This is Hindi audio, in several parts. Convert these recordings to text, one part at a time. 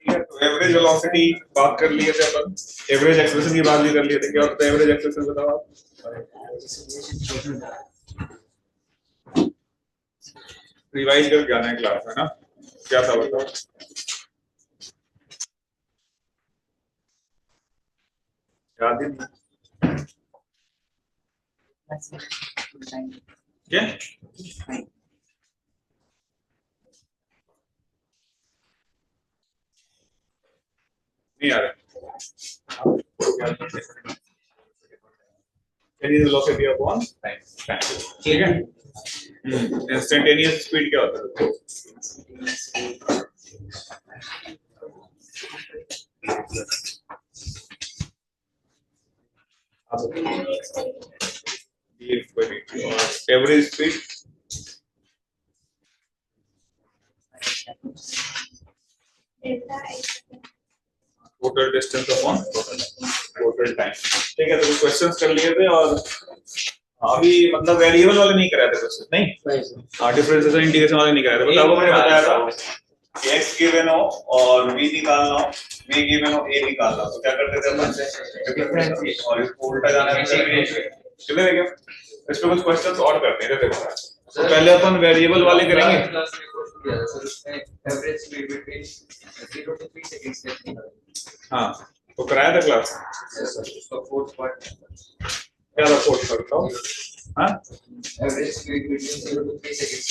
ठीक है, तो एवरेज वेलोसिटी बात कर लिए थे अपन, एवरेज एक्सेलरेशन की बात भी कर लिए थे। क्या होता है एवरेज एक्सेलरेशन, बताओ आप। रिवाइज करके आना है क्लास में ना, क्या था बताओ। याद ही नहीं क्या? नहीं आ रहा। Any velocity upon time, ठीक है। इंस्टेंटेनियस स्पीड क्या होता है? Average speed total distance upon total time. ठीक है, तो क्वेश्चंस कर लिए थे और अभी मतलब वेरिएबल वाले नहीं कराए थे क्वेश्चन, नहीं हाँ, डिफरेंशिएशन इंटीग्रेशन वाले नहीं कराए थे। बस आपको मैंने बताया था x गिवन हो और v निकालना हो, v गिवन हो a निकालना हो, तो क्या करते थे अपन डिफरेंशिएट और इसको उल्टा जाना है। चलिए देखिए इस पे कुछ क्वेश्चंस और करते हैं। देखो तो पहले अपन वेरिएबल वाले करेंगे। Average speed between 0 to 3 seconds. हां तो कराया था क्लास। उसका फोर्थ पार्ट क्या था? फोर्थ पार्ट बताओ। हां average speed between 0 to 3 seconds.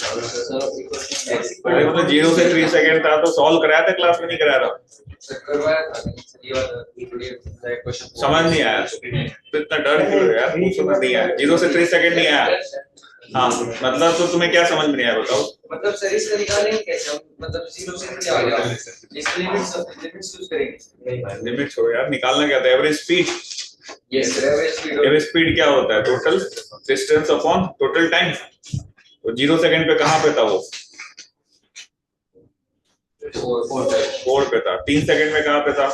अरे मतलब 0 से 3 सेकंड था तो सॉल्व कराया था क्लास में, नहीं कराया था? करवाया था। ये वाला क्वेश्चन समझ नहीं आया तो इतना डर क्यों है यार? पूछो ना, नहीं आया 0 से 3 सेकंड नहीं आया। हाँ मतलब तो तुम्हें क्या समझ में नहीं आया बताओ। मतलब सर इसका निकालेंगे कैसे हम? मतलब 0 से क्या आ जाएगा? इसके लिमिट्स यूज करेंगे। लिमिट्स हो यार, निकालना क्या था? Average speed. Yes sir, average speed क्या होता है? Total distance upon total time. तो 0 सेकंड पे कहां पे था वो? 4 पे था। 3 सेकंड में कहां पे था?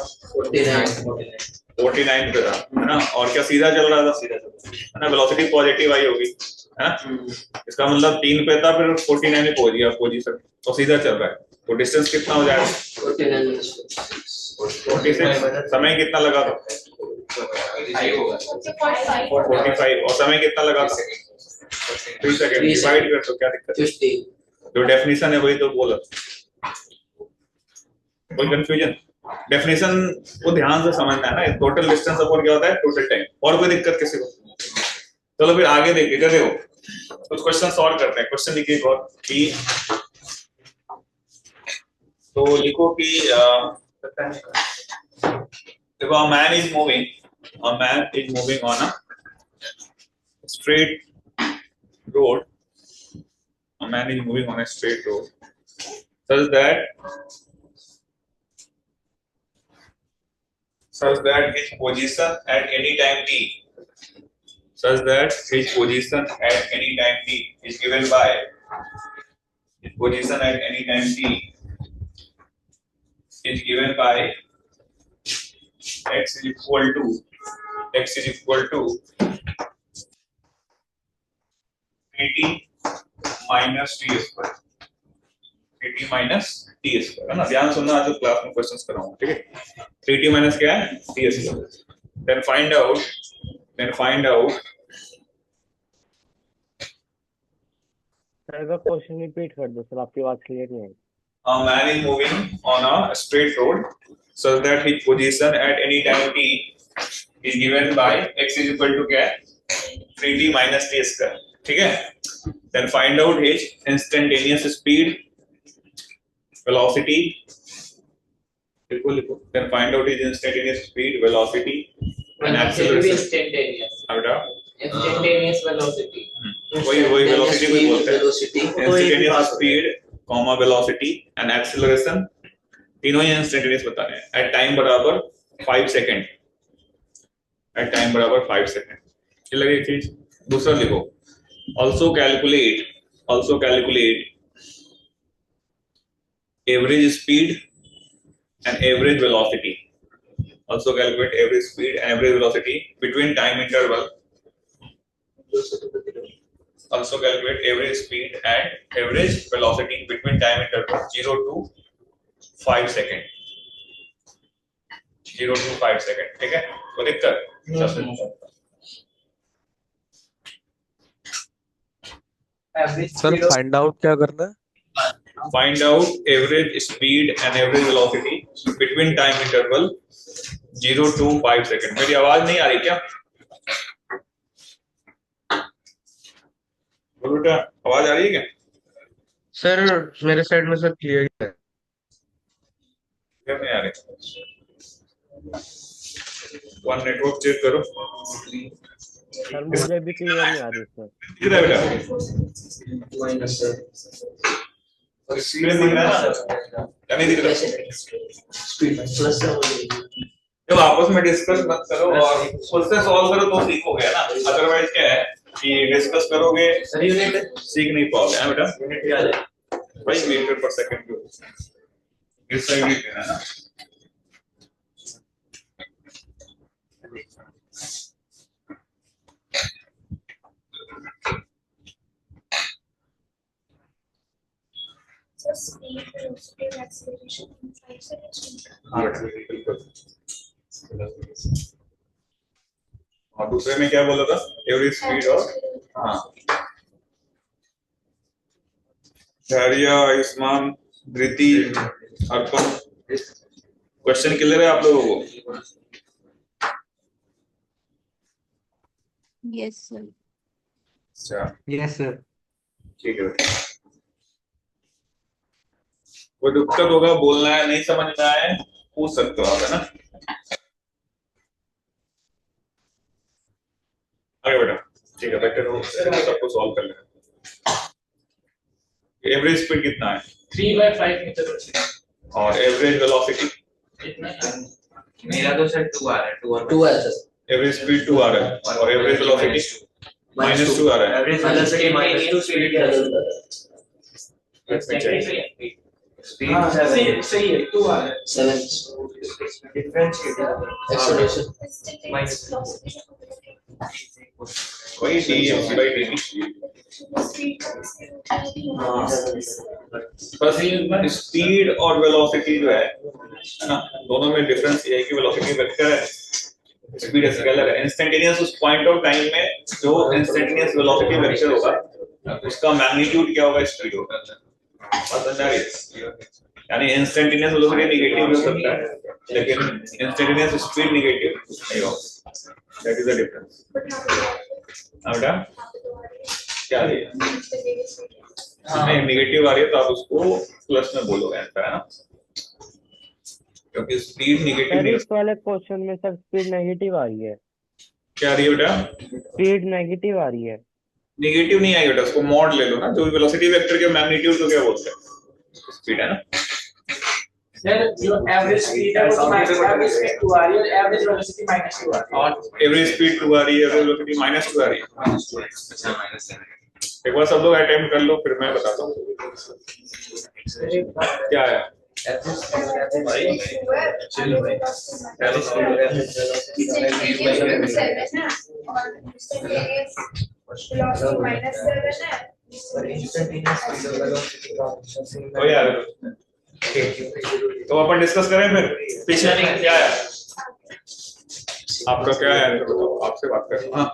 49 पे था, है ना। और क्या सीधा चल रहा था? है ना, वेलोसिटी पॉजिटिव आई होगी, है ना। इसका मतलब 3 पे था फिर 49 में पहुंच गया पोजीशन, तो सीधा चल रहा है। तो डिस्टेंस कितना हो जाएगा? 46। समय कितना लगा था? 45। और समय कितना लगा था? 3 सेकंड। डिवाइड कर तो क्या दिक्कत है? जो डेफिनेशन है वही तो बोला। कोई कंफ्यूजन? डेफिनेशन को ध्यान से समझना है ना। टोटल डिस्टेंस अपॉन क्या होता है? Total time. और कोई दिक्कत किसी को? चलो फिर आगे देखिए। देखो कुछ क्वेश्चन सॉल्व करते हैं। क्वेश्चन लिखिए एक और कि तो लिखो कि देखो a man is moving on a straight road. A man is moving on a straight road such that his position at any time t is given by his position at any time t is given by x is equal to pt minus t square, pt minus t square, है ना। ध्यान सुनना, आज क्लास में क्वेश्चंस कराऊंगा, ठीक है। 3t minus क्या है? t square। then find out sir का क्वेश्चन रिपीट कर दो सर, आपकी बात क्लियर नहीं है। a man is moving on a straight road such that his position at any time t is given by x is equal to क्या? 3t minus t square, ठीक है। then find out his instantaneous speed, velocity, लिखो। then find out his instantaneous speed, velocity and acceleration। instantaneous velocity। वही वेलोसिटी को बोलते हैं। Instantaneous speed, comma velocity and acceleration, तीनों ही इंस्टेंटेनियस बता रहे हैं। एट टाइम बराबर 5 सेकंड, एट टाइम बराबर 5 सेकंड। ये लगे चीज। दूसरा लिखो also calculate average speed and average velocity. Also calculate average speed and average velocity between time interval. Also calculate average speed and average velocity between time interval 0 to 5 seconds. 0 to 5 second, ठीक है? तो दिक्कत सर फाइंड आउट क्या करना है? find out average speed and average velocity between time interval 0 to 5 second. मेरी आवाज नहीं आ रही क्या? बोलो बेटा, आवाज आ रही है क्या? सर मेरे साइड में सर क्लियर है। क्या नहीं आ रही? वन नेटवर्क चेक करो। सर मुझे भी क्लियर नहीं आ रही सर। किधर है बेटा? स्क्रीन दिख रहा है ना? क्या नहीं दिख रहा? जब आपस में डिस्कस मत करो और खुद से सॉल्व करो तो सीख हो गया ना, अदरवाइज क्या है कि डिस्कस करोगे सीख नहीं पाओगे। है बेटा? भाई मीटर पर सेकंड इस साइड ही है ना? Speed, velocity, and acceleration in 5 seconds. और दूसरे में क्या बोला था? एवरेज स्पीड और हाँ धारिया, आयुष्मान, धृति, अर्पण। क्वेश्चन क्लियर है आप लोगों को? Yes, sir. अच्छा यस सर। ठीक है। कोई दिक्कत होगा, बोलना है, नहीं समझ में आए पूछ सकते हो आप, है ना? आगे बेटा, ठीक है, बेटर हो सबको सॉल्व कर लेना। एवरेज स्पीड कितना है? 3/5 मीटर पर सेकंड। और एवरेज वेलोसिटी? मेरा तो सर 2 आ रहा है, 2 है सर। एवरेज स्पीड 2 आ रहा है और एवरेज वेलोसिटी -2 आ रहा है। एवरेज वेलोसिटी -2 स्पीड का स्पीड सही है 2 आ रहा है 7 डिफरेंस acceleration वही डी बाई डी स्पीड और वेलोसिटी जो है ना, दोनों में डिफरेंस ये है कि वेलोसिटी वेक्टर है, स्पीड स्केलर है। इंस्टेंटेनियस उस पॉइंट ऑफ टाइम में जो इंस्टेंटेनियस वेलोसिटी वेक्टर होगा उसका मैग्नीट्यूड क्या होगा? स्पीड होगा। यानी इंस्टेंटेनियस वेलोसिटी नेगेटिव हो सकता है लेकिन इंस्टेंटेनियस स्पीड नेगेटिव नहीं होगा। That is the difference. बेटा क्या है? नहीं नेगेटिव आ रही है तो आप उसको प्लस में बोलोगे आंसर, है ना? क्योंकि स्पीड नेगेटिव सर नहीं। इस वाले क्वेश्चन में सर स्पीड नेगेटिव आ रही है। क्या आ रही है बेटा? स्पीड नेगेटिव आ रही है। नेगेटिव नहीं आएगी बेटा, उसको मॉड ले लो ना। जो वेलोसिटी वेक्टर के मैग्नीट्यूड को क्या बोलते हैं? स्पीड, है ना? सर जो एवरेज स्पीड है वो एवरेज स्पीड 2 आ रही है और एवरेज वेलोसिटी -2 आ रही है। और एवरेज स्पीड 2 आ रही है, एवरेज वेलोसिटी -2 आ रही है। अच्छा -7। एक बार सब लोग अटेम्प्ट कर लो फिर मैं बताता हूँ क्या है। तो यार तो अपन डिस्कस करें फिर पीछे क्या है आपका, क्या है आंसर बताओ, आपसे बात करें। हाँ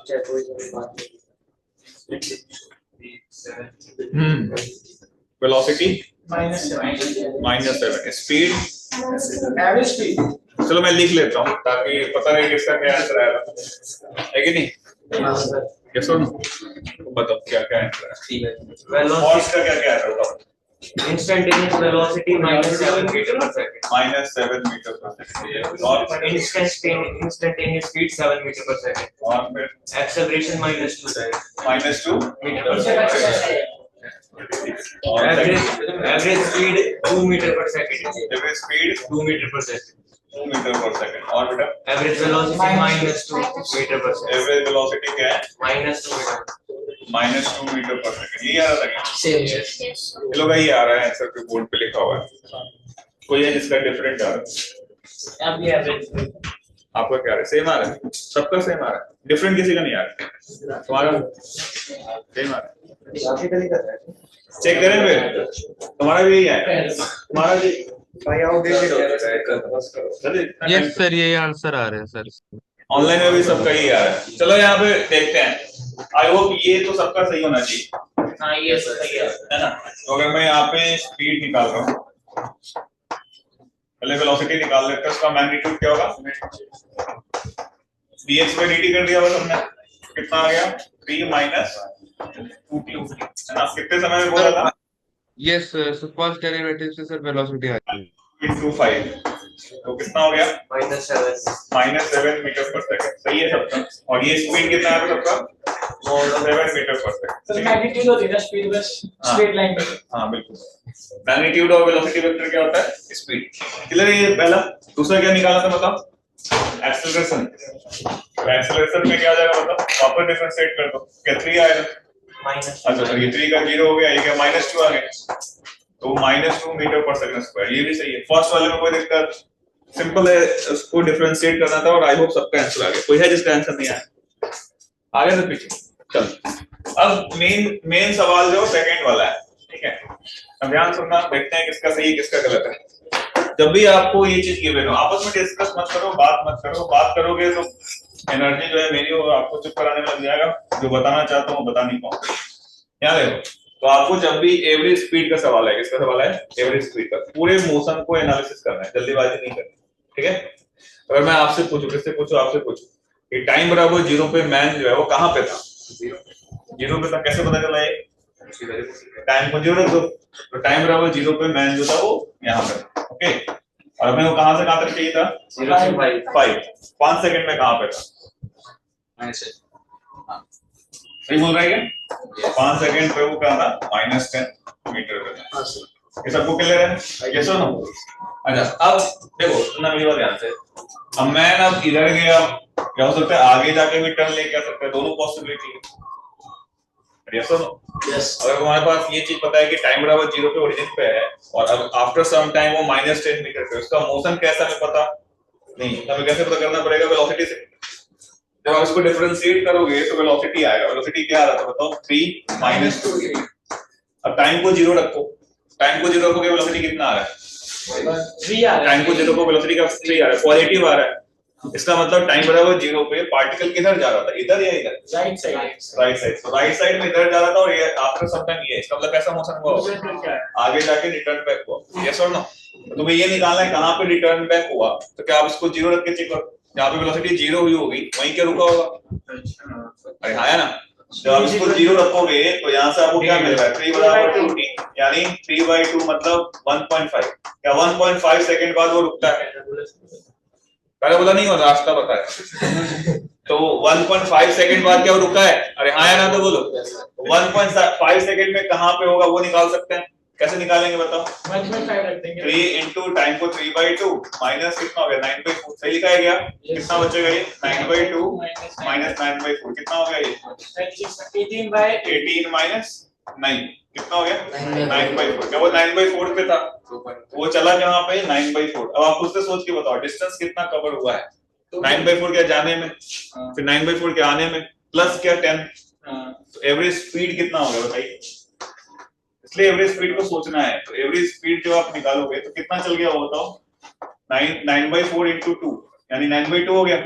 वेलोसिटी -7, स्पीड एवरेज स्पीड। चलो मैं लिख लेता हूँ ताकि पता रहे किसका क्या आंसर आएगा, है कि नहीं? ये सुनो बताओ क्या क्या आंसर है। वेलोसिटी का क्या क्या है बताओ। इंस्टेंटेनियस वेलोसिटी -7 मीटर पर सेकंड -7 मीटर पर सेकंड और इंस्टेंटेनियस स्पीड 7 मीटर पर सेकंड और फिर एक्सेलरेशन -2 -2 मीटर पर सेकंड एवरेज स्पीड 2 मीटर पर सेकंड एवरेज स्पीड 2 मीटर पर सेकंड 2 मीटर पर सेकंड और बेटा एवरेज वेलोसिटी -2 मीटर पर सेकंड एवरेज वेलोसिटी क्या है? -2 -2 मीटर पर सेकंड। ये आ रहा है सेम चलो भाई, ये आ रहा है आंसर पे बोर्ड पे लिखा हुआ है। कोई है जिसका डिफरेंट आ रहा है? अब ये एवरेज आपका क्या आ रहा है? सेम आ रहा है, सबका सेम आ रहा है, डिफरेंट किसी का नहीं आ रहा। तुम्हारा सेम आ रहा है, चेक करें फिर। तुम्हारा भी यही है, तुम्हारा भी यस सर, यही आंसर आ रहे हैं सर। ऑनलाइन में भी सबका ही आ रहा है। चलो यहाँ पे देखते हैं। आई होप ये तो सबका सही होना चाहिए। हाँ ये सही है ना? तो अगर मैं यहाँ पे स्पीड निकाल रहा हूँ, पहले वेलोसिटी निकाल लेते हैं, उसका मैग्नीट्यूड क्या होगा? dx by dt कर दिया बस हमने, कितना आ गया? 3 माइनस 2t, है ना? कितने समय में बोला था? यस सर, फर्स्ट डेरिवेटिव से सर वेलोसिटी आ गई। into 5, तो कितना हो गया? -7 मीटर पर सेकंड। सही है सबका। और ये स्पीड कितना है सबका? 7 मीटर पर सेकंड। तो मैग्नीट्यूड होती है ना स्पीड बस स्ट्रेट लाइन पे। हाँ बिल्कुल। मैग्नीट्यूड और वेलोसिटी वेक्टर क्या होता है? स्पीड। क्लियर है ये पहला। दूसरा क्या निकाला था बताओ? एक्सेलरेशन। एक्सेलरेशन में क्या आ जाएगा बताओ? वापस डिफरेंशिएट कर दो। क्या 3 आएगा? अच्छा सर, ये 3 का 0 हो गया, ये क्या -2 आ गया, तो -2 मीटर पर सेकंड स्क्वायर। ये भी सही है। फर्स्ट वाले में कोई दिक्कत? सिंपल है, उसको डिफरेंशिएट करना था और आई होप सबका आंसर आ गया। कोई है जिसका आंसर नहीं आया? आगे से पीछे चल। अब मेन सवाल जो सेकंड वाला है, ठीक है? अब ध्यान सुनना, देखते हैं किसका सही किसका गलत है। जब भी आपको ये चीज गिवन हो, आपस में डिस्कस मत करो, बात मत करो। बात करोगे तो एनर्जी जो है मेरी वो आपको चुप कराने में लग जाएगा। जो बताना चाहता हूँ बता नहीं पाऊंगा। यहाँ देखो, तो आपको जब भी एवरेज स्पीड का सवाल है, किसका सवाल है? एवरेज स्पीड का। पूरे मोशन को एनालिसिस करना है, जल्दीबाजी नहीं करनी, ठीक है? अगर मैं आपसे पूछूं, किससे पूछूं? आपसे पूछूं कि टाइम बराबर 0 पे मैन जो है वो कहाँ पे था? 0 पे था। कैसे पता चला? ये टाइम को 0 रख दो, तो टाइम बराबर 0 पे मैन जो था वो यहाँ पे था। ओके, और हमें वो कहाँ से कहाँ तक चाहिए था? 0 से 5 5 सेकंड में कहाँ पे था? सही बोल रहा है क्या? 5 सेकंड पे वो क्या था? -10 मीटर पे था। ये सबको क्लियर है? यस और नो? अच्छा, अब देखो सुनना मेरी बात ध्यान से। अब मैं अब इधर गया, क्या हो सकता है आगे जाके भी टर्न लेके आ सकता है, दोनों पॉसिबिलिटी है। यस और नो? यस। अगर हमारे पास ये चीज पता है कि टाइम बराबर 0 पे ओरिजिन पे है और अब आफ्टर सम टाइम वो -10 मीटर पे, उसका मोशन कैसा है पता नहीं, हमें कैसे पता करना पड़ेगा? वेलोसिटी से। जब आप इसको डिफरेंशिएट करोगे तो वेलोसिटी आएगा। वेलोसिटी क्या आ रहा था बताओ? 3 - 2। अब टाइम को 0 रखो, टाइम को 0 रखोगे वेलोसिटी कितना आ रहा है? 3 आ रहा है। टाइम को 0 को वेलोसिटी का 3 आ रहा है, पॉजिटिव आ रहा है। इसका मतलब टाइम बराबर 0 पे पार्टिकल किधर जा रहा था? इधर या इधर? Right side. Right side. तो राइट साइड में इधर जा रहा था और ये आफ्टर सम टाइम ये, इसका मतलब कैसा मोशन हुआ? आगे जाके रिटर्न बैक हुआ। यस और नो? तो तुम्हें ये निकालना है कहां पे रिटर्न बैक हुआ। तो क्या आप इसको 0 रख के चेक करो, जहां पे वेलोसिटी 0 हुई होगी वहीं क्या रुका होगा? अरे हाँ है ना? जब आप इसको 0 रखोगे तो यहाँ से आपको क्या मिल रहा है? 3 बराबर 2t, यानी 3/2 मतलब 1.5। क्या 1.5 सेकंड बाद वो रुकता है? पहले बोला नहीं, हो रास्ता बताया। तो 1.5 सेकंड बाद क्या वो रुका है? अरे हाँ या ना? तो बोलो 1.5 सेकंड में कहां पे होगा वो निकाल सकते हैं। कैसे निकालेंगे बताओ? 1.5 रख देंगे। 3 into टाइम को 3/2 माइनस कितना हो गया? 9/4। सही लिखा है क्या? कितना बचेगा ये? 9/2 माइनस 9/4 कितना हो गया ये? 18 माइनस 9 कितना हो गया? 9/4। क्या वो 9/4 पे था? वो चला जहां पे 9/4। अब आप खुद से सोच के बताओ डिस्टेंस कितना कवर हुआ है? 9/4 क्या जाने में, फिर 9/4 के आने में, प्लस क्या 10। तो एवरेज स्पीड कितना हो गया बताइए? इसलिए एवरेज स्पीड को सोचना है। तो एवरेज स्पीड जब आप निकालोगे तो कितना चल गया वो बताओ? 9/4 into 2 यानी 9/2 हो गया,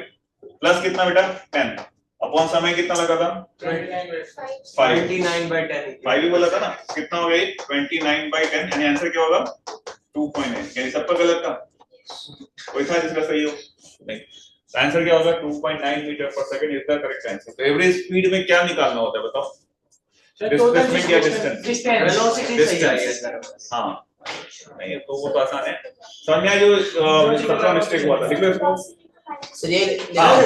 प्लस कितना बेटा? 10 अपॉन समय कितना लगा था? 29/10। 5 ही बोला था ना? कितना हो गया ये? 29/10 यानी आंसर क्या होगा? 2.8। यानी सबका गलत था, कोई था जिसका सही हो? नहीं। आंसर क्या होगा? 2.9 मीटर पर second is the correct answer. तो एवरेज स्पीड में क्या निकालना होता है बताओ? डिस्प्लेसमेंट या डिस्टेंस? वेलोसिटी सही है। हाँ नहीं तो वो तो आसान है। समझा जो सबका मिस्टेक हुआ था? देखो इसको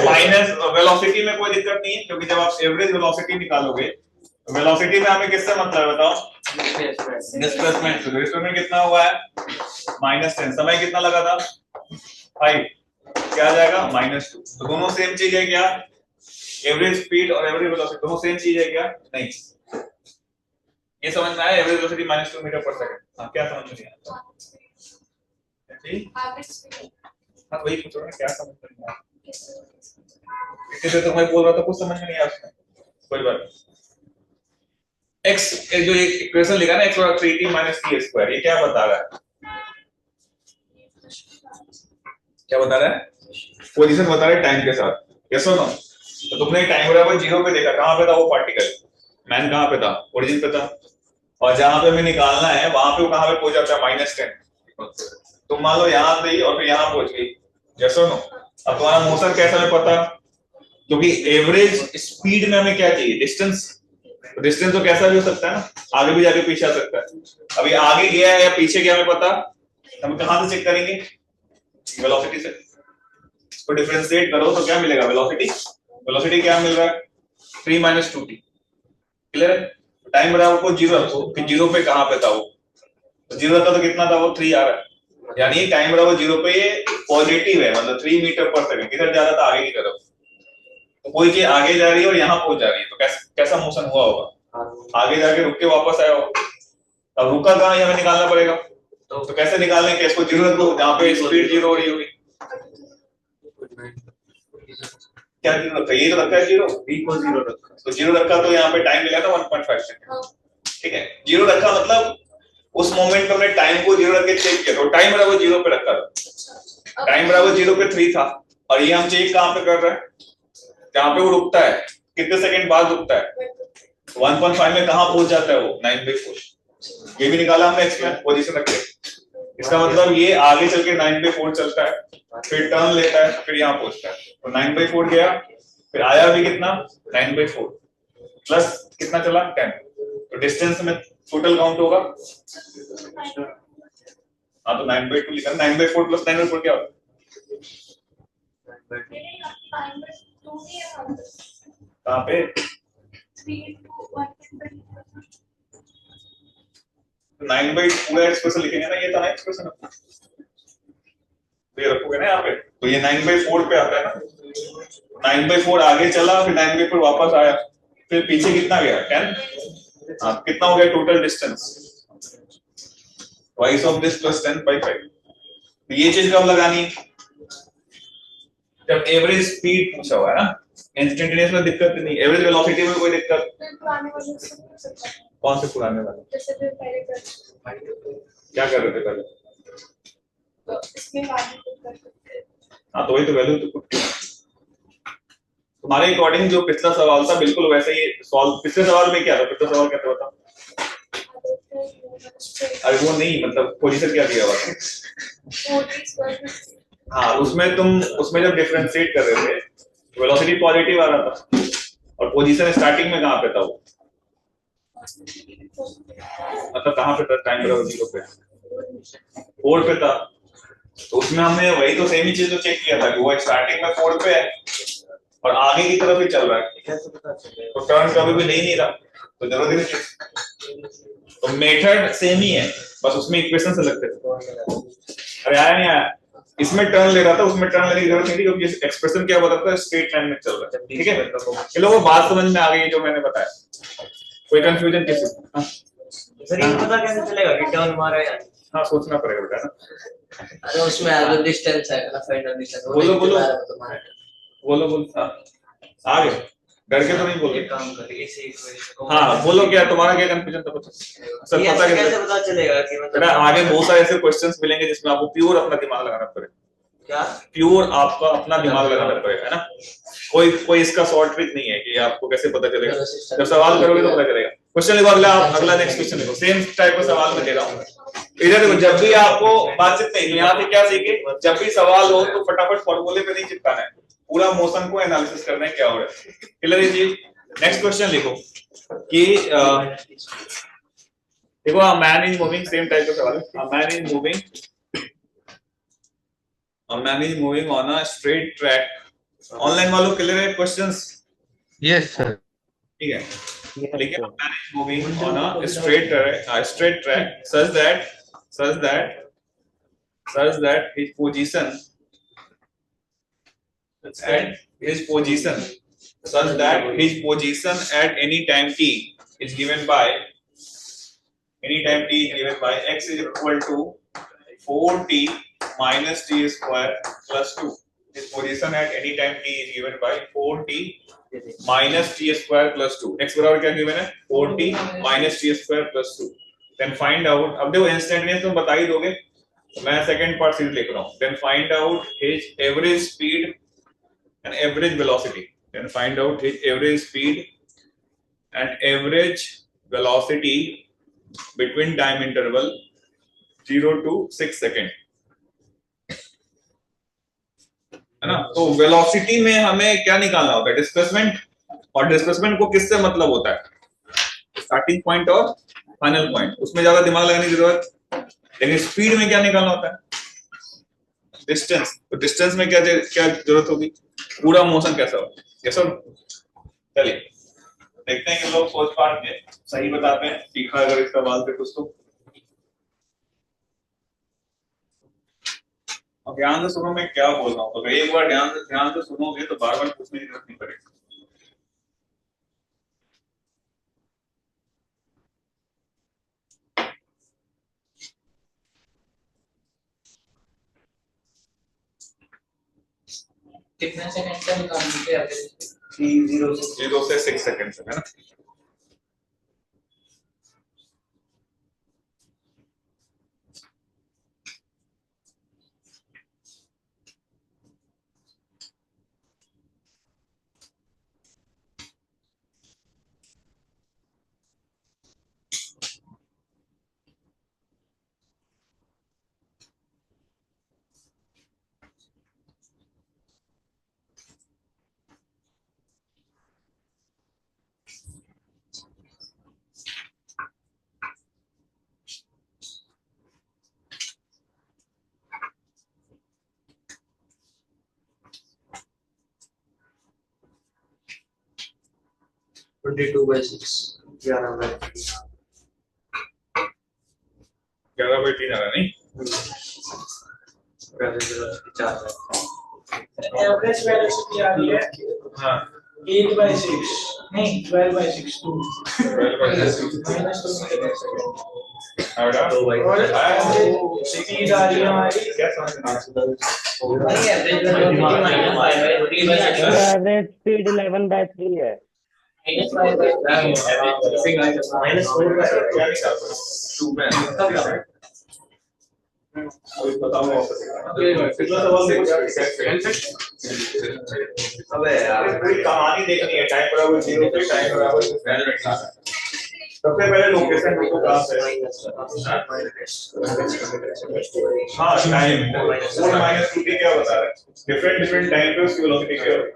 माइनस वेलोसिटी में कोई दिक्कत नहीं है, क्योंकि जब आप एवरेज वेलोसिटी निकालोगे तो वेलोसिटी में हमें किससे मतलब है बताओ? डिस्प्लेसमेंट। तो डिस्प्लेसमेंट कितना हुआ है? -10। समय कितना लगा था? 5। क्या आ जाएगा? -2। तो दोनों सेम चीज है क्या? एवरेज स्पीड और एवरेज वेलोसिटी दोनों सेम चीज है क्या? नहीं। ये समझ में आया? एवरेज वेलोसिटी -2 मीटर पर सेकंड। हाँ क्या समझ में आया? हाँ वही पूछ रहा हूँ, क्या समझ में आया? तो मैं बोल रहा था कुछ समझ में नहीं आया उसमें, कोई बात नहीं। x जो एक इक्वेशन लिखा ना, x = 3t - t², ये क्या बता रहा है? क्या बता रहा है? पोजीशन बता रहा है टाइम के साथ, यस और नो? तो तुमने टाइम बराबर 0 पे देखा, कहां पे था वो पार्टिकल? मैन कहां पे था? ओरिजिन पे था। और जहां पे हमें निकालना है वहां पे वो कहां पे पहुंच जाता है? -10। तुम मान लो यहां से ही और फिर यहां पहुंच गई, यस और नो? अब तुम्हारा मोशन कैसा हमें पता, क्योंकि एवरेज स्पीड में हमें क्या चाहिए? डिस्टेंस। डिस्टेंस तो कैसा भी हो सकता है ना, आगे भी जाके पीछे आ सकता है। अभी आगे गया है या पीछे गया हमें पता, हम कहां से चेक करेंगे? वेलोसिटी से। इसको डिफरेंशिएट करो तो क्या मिलेगा? वेलोसिटी। वेलोसिटी क्या मिल रहा है? 3 - 2t। क्लियर है? टाइम बराबर को 0 रखो कि 0 पे कहां पे था वो, तो 0 था तो कितना था वो? 3 आ रहा है, यानी टाइम बराबर 0 पे ये पॉजिटिव है, मतलब 3 मीटर पर सेकंड। किधर जा रहा था? आगे की तरफ। तो कोई चीज आगे जा रही है और यहाँ पहुंच जा रही है, तो कैसा मोशन हुआ होगा? आगे जाके रुक के वापस आया होगा। अब रुका कहाँ, ये हमें निकालना पड़ेगा। तो कैसे निकालने के? इसको 0 रख दो जहाँ पे स्पीड 0 हो रही होगी। क्या 0 रखा? ये तो रखा है 0, b को 0 रखा, तो 0 रखा तो यहाँ पे टाइम मिला था 1.5 सेकंड। ठीक है, 0 रखा मतलब उस मोमेंट पे हमने टाइम को 0 रख के चेक किया, तो टाइम बराबर 0 पे रखा था। टाइम बराबर 0 पे 3 था, और ये हम चेक कहाँ पे कर रहे हैं? जहाँ पे वो रुकता है, कितने सेकंड बाद रुकता है? 1.5 में कहाँ पहुंच जाता है वो? 9/4। ये भी निकाला हमने एक्सप्लेन पोजीशन रख के। इसका मतलब ये आगे चल के 9/4 चलता है, फिर टर्न लेता है, फिर यहाँ पहुंचता है। तो 9/4 गया, फिर आया भी कितना? 9/4 प्लस कितना चला? 10। तो डिस्टेंस में टोटल काउंट होगा। हाँ, तो 9/2 लिखा। 9/4 प्लस 9/4 क्या होगा? कहाँ पे? 9/2 एक्सप्रेशन लिखेंगे ना, ये था ना एक्सप्रेशन, तो ये रखोगे ना यहाँ पे, तो ये 9/4 पे आता है ना। 9/4 आगे चला, फिर 9/4 वापस आया, फिर पीछे कितना गया? 10। हाँ, कितना हो गया total distance? Twice of this plus 10/5। तो ये चीज कब लगानी? जब एवरेज स्पीड पूछा हुआ है ना। इंस्टेंटेनियस में दिक्कत नहीं, एवरेज वेलोसिटी में कोई दिक्कत। कौन से पुराने वाले? क्या कर रहे थे पहले? हाँ, तो वही तो वैल्यू तो तुम्हारे अकॉर्डिंग जो पिछला सवाल था बिल्कुल वैसे ही सॉल्व। पिछले सवाल में क्या था? पिछला सवाल क्या था बता? अरे वो नहीं, मतलब पोजीशन क्या दिया हुआ था? हाँ, उसमें जब डिफरेंशिएट कर रहे थे वेलोसिटी पॉजिटिव आ रहा था, और पोजीशन स्टार्टिंग में कहाँ पे था वो? मतलब कहाँ पे था? टाइम बराबर 0 पे, 4 पे था। तो उसमें हमने वही तो सेम ही चीज तो चेक किया था कि वो स्टार्टिंग में 4 पे है और आगे की तरफ ही चल रहा है, तो टर्न कभी भी नहीं रहा, तो जरूरत ही नहीं। तो मेथड सेम ही है, बस उसमें इक्वेशन से लगते थे। अरे आया नहीं आया? इसमें टर्न ले रहा था, उसमें टर्न लेने की जरूरत नहीं थी, क्योंकि एक्सप्रेशन क्या बताता है? स्ट्रेट लाइन में चल रहा है। ठीक है, चलो वो बात समझ में आ गई जो मैंने बताया। कोई कंफ्यूजन किसी को? सर ये पता कैसे चलेगा कि टर्न मारा है? हाँ, सोचना पड़ेगा बेटा ना। अरे उसमें जो डिस्टेंस है ना, फाइनल डिस्टेंस बोलो हाँ, आ गए, डर के तो नहीं बोल रहे। काम करिए इसी इक्वेशन को। हाँ बोलो, क्या तुम्हारा क्या कंफ्यूजन था? कुछ सर ये पता कैसे पता चलेगा कि बेटा आगे बहुत सारे ऐसे क्वेश्चंस मिलेंगे जिसमें आपको प्योर अपना दिमाग लगाना पड़ेगा। क्या? प्योर आपका अपना दिमाग लगाना पड़ेगा, है ना। कोई इसका शॉर्ट ट्रिक नहीं है कि आपको कैसे पता चलेगा। जब सवाल करोगे तो पता चलेगा। क्वेश्चन लिखो अगला नेक्स्ट क्वेश्चन लिखो। सेम टाइप का सवाल मैं दे रहा हूँ। इधर देखो, जब भी आपको बातचीत नहीं, यहाँ पे क्या सीखे? जब भी सवाल हो तो फटाफट फॉर्मूले पे नहीं चिपकाना है, पूरा मोशन को एनालिसिस करना है क्या हो रहा है। क्लियर है जी? नेक्स्ट क्वेश्चन लिखो कि देखो, a man is moving, same type का सवाल है। A man is moving on a straight track। Online वालों क्लियर है क्वेश्चंस? Yes sir. ठीक है, लेकिन a man is moving on a straight track such that his position at any time t is given by x is equal to 4t minus t square plus 2. His position at any time t is given by 4t minus t square plus 2. x बराबर क्या given है? 4t minus t square plus 2. Then find out। अब देखो इंस्टेंटेनियस तुम बता ही दोगे, मैं सेकंड पार्ट सीरीज लिख रहा हूँ. Then find out his average speed and average velocity. Then find out his average speed and average velocity between time interval 0 to 6 second. है ना. तो वेलोसिटी में हमें क्या निकालना होता है? डिस्प्लेसमेंट. और डिस्प्लेसमेंट को किससे मतलब होता है? स्टार्टिंग पॉइंट और फाइनल पॉइंट. उसमें ज्यादा दिमाग लगाने की जरूरत. लेकिन स्पीड में क्या निकालना होता है? डिस्टेंस. तो डिस्टेंस में क्या क्या जरूरत होगी? पूरा मोशन कैसा होगा. ये सब चलिए देखते हैं कि लोग सोच पाठ में सही बताते हैं. सीखा अगर इस सवाल से कुछ तो. अब ध्यान से सुनो मैं क्या बोल रहा हूँ. तो एक बार ध्यान से सुनोगे तो बार बार पूछने की जरूरत नहीं पड़ेगी. कितने सेकंड का निकालने के एवरेज? 0 से 6 सेकंड तक. है ना. By 6. 11/3 आ रहा नहीं. एवरेज वेलोसिटी आ रही है. हाँ. 8/6 नहीं 12/6 2 -2 और एवरेज स्पीड आ रही है हमारी. क्या समझ में आ रहा है? एवरेज वेलोसिटी एवरेज स्पीड 11/3 है. अबे यार पूरी कहानी देखनी है. टाइम बराबर 0 पे टाइम बराबर सबसे पहले लोकेशन को कहां पे. हाँ टाइम. 4 - 2 क्या बता रहा है? डिफरेंट टाइम पे उसकी वेलोसिटी क्या होगी?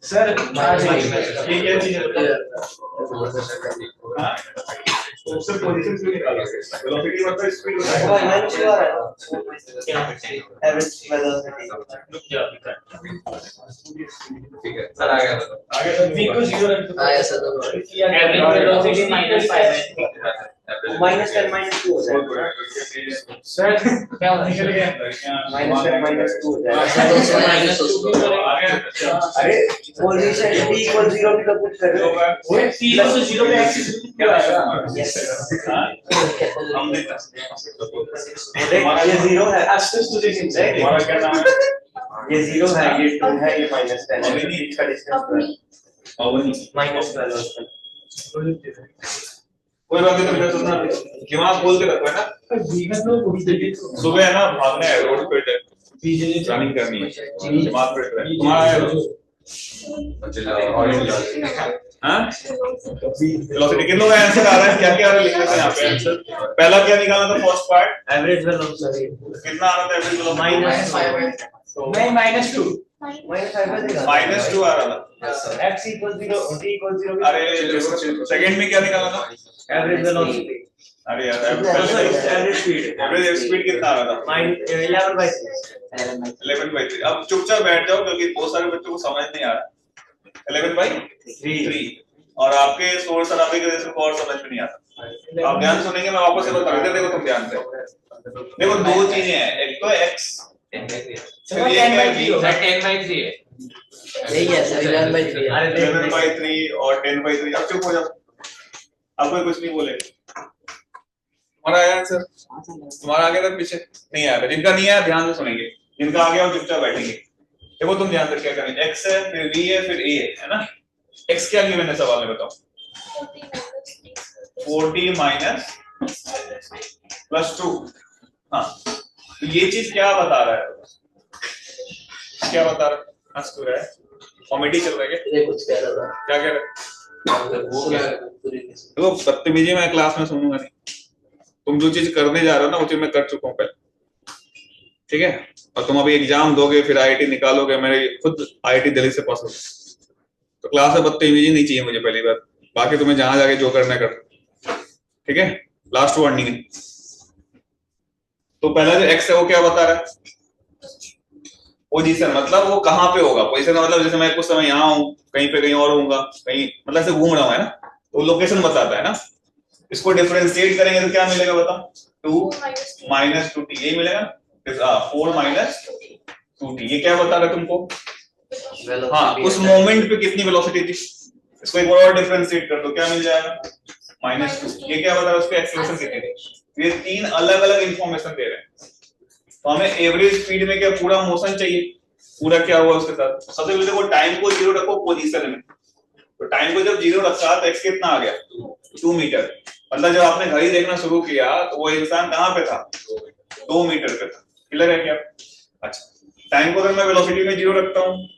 सर ये क्या चीज है? उससे पोजीशन क्यों निकाला? वेलोसिटी मतलब स्पीड बताएगा. Average velocity. ठीक है सर. आ गया सर. आगे v को 0 रख दो. आया सर. एवरेज वेलोसिटी -5 -10 -2 हो जाएगा. सर क्या होता है? -10 -2 हो जाएगा. अरे पोजीशन t = 0 भी तो कुछ कर रहे हो. वो 0 से 0 पे एक्सिस क्या आएगा? यस हम देख ये 0 है. Axis to this Right? हमारा क्या नाम है? ये 0 है, ये 2 है, ये -10 है. इसका डिस्टेंस अवनी. -12 कोई बात नहीं. तुमने सुनना दिमाग बोल के रखो है ना. सुबह है ना भागना है रोड पे. रनिंग करनी है. दिमाग पे तुम्हारा है. हाँ वेलोसिटी कितनों का आंसर आ रहा है? क्या क्या आ रहा है लिख लेते हैं यहाँ पे आंसर. पहला क्या निकालना था? फर्स्ट पार्ट एवरेज वेलोसिटी कितना आ रहा था? एवरेज वेलोसिटी नहीं -2 -2 आ रहा था. x = 0 t = 0. अरे सेकंड में क्या निकालना था? Average velocity. अरे यार एवरेज स्पीड. एवरेज स्पीड कितना आ रहा था? 11/6. 11/3. अब चुपचाप बैठ जाओ क्योंकि बहुत सारे बच्चों को समझ नहीं आ रहा. 11/3 और आपके सोर्स सराउंडिंग की वजह से और समझ में नहीं आता. आप ध्यान सुनेंगे, मैं वापस से बता रहा हूं, देखो तुम ध्यान से देखो, दो चीजें हैं, एक तो x सर 10/3 है। यही है सर 11/3 11/3 और 10/3। अब चुप हो जाओ, अब कोई कुछ नहीं बोले। तुम्हारा आया आंसर? तुम्हारा आ गया था पीछे? नहीं आया था। जिनका नहीं आया ध्यान से सुनेंगे, जिनका आ गया वो चुपचाप बैठेंगे। देखो तुम ध्यान से क्या करेंगे, x है, फिर v है, फिर a है ना। x क्या गिवन है सवाल में, बताओ? 40 माइनस प्लस 2। हाँ, तो ये चीज क्या बता रहा है? क्या बता रहा है? हंस क्यों रहा है? कॉमेडी चल रहा है क्या? ये कुछ कह रहा था। क्या कह रहा है? वो क्या देखो बदतमीजी मैं क्लास में सुनूंगा नहीं। तुम जो चीज करने जा रहे हो ना वो चीज मैं कर चुका हूँ पहले, ठीक है? और तुम अभी एग्जाम दोगे, फिर आईआईटी निकालोगे। मेरे खुद आईआईटी दिल्ली से पास हो, तो क्लास में बदतमीजी नहीं चाहिए मुझे, पहली बात। बाकी तुम्हें जहां जाके जो करना है कर, ठीक है? लास्ट वार्निंग है। तो पहला जो एक्स है वो क्या बता रहा है? पोजीशन, मतलब वो कहाँ पे होगा। पोजीशन मतलब जैसे मैं कुछ समय यहाँ हूँ, कहीं पे कहीं और होऊंगा, कहीं मतलब ऐसे घूम रहा हूँ, है ना, तो लोकेशन बताता है ना। इसको डिफरेंशिएट करेंगे तो क्या मिलेगा बताओ? 2 माइनस 2t, यही मिलेगा। 4 माइनस 2t, ये क्या बता रहा है तुमको? हाँ, उस मोमेंट पे कितनी वेलोसिटी थी। इसको एक बार और डिफरेंशिएट कर दो, क्या मिल जाएगा? -2। ये क्या बता रहा है? उसकी एक्सेलरेशन कितनी थी। ये तीन अलग अलग इंफॉर्मेशन दे रहे हैं। तो हमें एवरेज स्पीड में क्या पूरा मोशन चाहिए, पूरा क्या हुआ उसके साथ। सबसे पहले देखो, टाइम को 0 रखो पोजीशन में। तो टाइम को जब 0 रखा तो x कितना आ गया? 2 मीटर। मतलब जब आपने घड़ी देखना शुरू किया तो वो इंसान कहाँ पे था? 2 मीटर पे था। क्लियर है क्या? अच्छा, टाइम को अगर मैं वेलोसिटी में 0 रखता हूँ,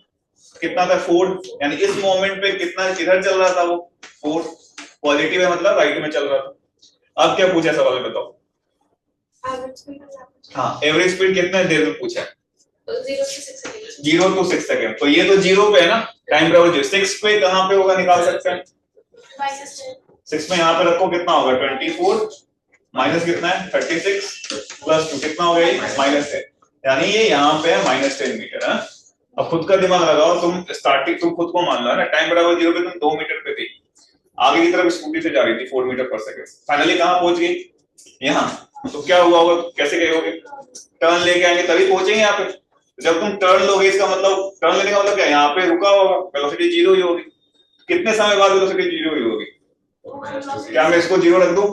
कितना था? 4। यानी इस मोमेंट पे कितना किधर चल रहा था वो? 4 पॉजिटिव है, मतलब राइट में चल रहा था। अब क्या पूछा सवाल में, बताओ? हाँ, एवरेज स्पीड कितने देर में पूछा है? 0 to 6 सेकंड। तो ये तो 0 पे है ना, टाइम बराबर 6 पे कहाँ पे होगा, निकाल सकते हैं। 6 में यहाँ पे रखो, कितना होगा? 24 माइनस कितना है? 36 प्लस 2 कितना हो गया? -10। यानी ये यहाँ पे है -10 मीटर है। अब खुद का दिमाग लगाओ, तुम स्टार्टिंग, तुम खुद को मान लो ना, टाइम बराबर 0 पे तुम 2 मीटर पे थी, आगे की तरफ स्कूटी से जा रही थी 4 मीटर पर सेकंड, फाइनली कहाँ पहुंच गई? यहाँ। तो क्या हुआ होगा? कैसे गए होगे? टर्न लेके आएंगे तभी पहुंचेंगे यहाँ पे। जब तुम टर्न लोगे, इसका मतलब टर्न लेने का मतलब क्या? यहाँ पे रुका होगा, वेलोसिटी 0 ही होगी। कितने समय बाद वेलोसिटी 0 ही होगी? क्या मैं इसको 0 रख दूं?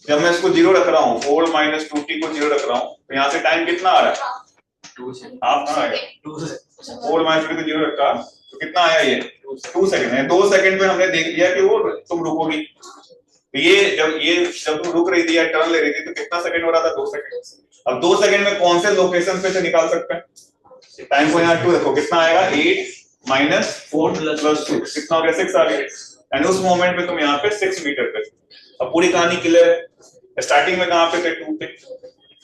जब मैं इसको 0 रख रहा हूँ, 4 माइनस 2t को 0 रख रहा हूँ, तो यहाँ से टाइम कितना आ रहा है? 4 माइनस 2t को 0 रखा तो कितना आया? ये 2 सेकंड है। 2 सेकंड में हमने देख लिया कि वो तुम रुकोगी। तो ये जब तुम रुक रही थी या टर्न ले रही थी तो कितना सेकंड हो रहा था? 2 सेकंड। अब 2 सेकंड में कौन से लोकेशन पे से निकाल सकते हैं? टाइम को यहाँ 2 देखो, कितना आएगा? 8 माइनस 4 प्लस 2, कितना हो गया? 6 आ गया। एंड उस मोमेंट पे तुम यहाँ पे 6 मीटर पे। अब पूरी कहानी क्लियर है। स्टार्टिंग में कहाँ पे थे? 2 पे,